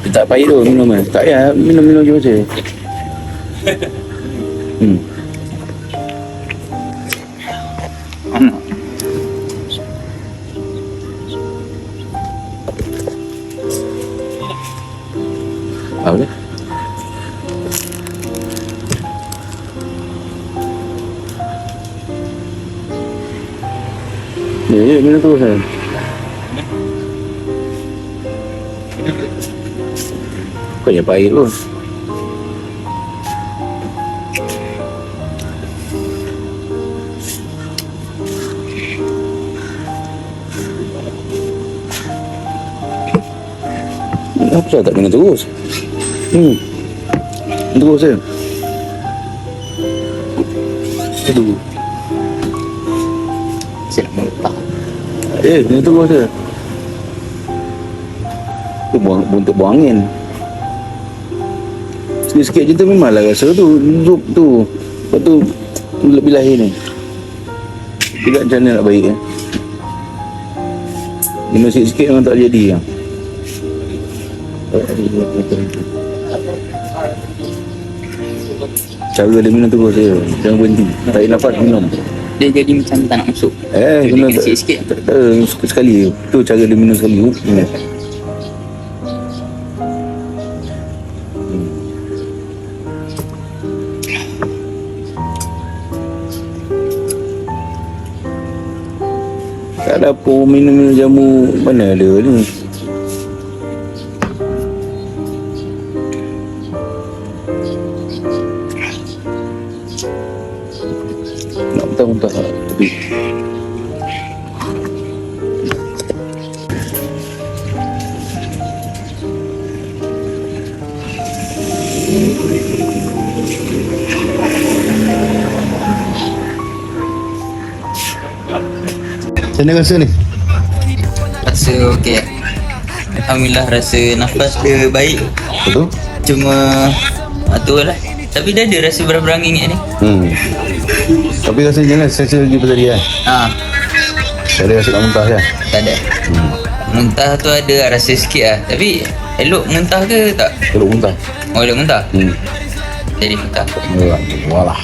Tak pahit tu minum kan. Tak payah minum-minum je macam. Apa dia? Ya, minum terus kan. Kau yang pahit pun. Apa saya tak minum terus? Terus je. Aduh. Saya nak muntah. Minum terus je. Tu untuk buang angin. Sikit-sikit je tu memanglah rasa tu. Zup tu. Lepas tu lebih lahir ni. Tidak macam mana nak baik kan. Minum sikit-sikit memang tak jadi kan. Cara dia minum terus je. Jangan berhenti. Tarik nafas minum. Dia jadi macam tak nak masuk. Minum sikit-sikit. Sekali. Tu cara dia minum sekali. Minum. Tak ada apa minum jamu. Mana ada ni. Nak muntah-muntah tapi macam mana rasa ni? Rasa okey. Alhamdulillah, rasa nafas dia baik. Betul? Cuma tu lah. Tapi dia ada rasa berang-berang ingat ni. Tapi rasa jangan saya lagi tadi kan? Tak ada rasa nak muntah kan? Tak ada. Muntah tu ada rasa sikit lah. Tapi elok muntah ke tak? Elok muntah. Oh, elok muntah? Jadi muntah. Walah.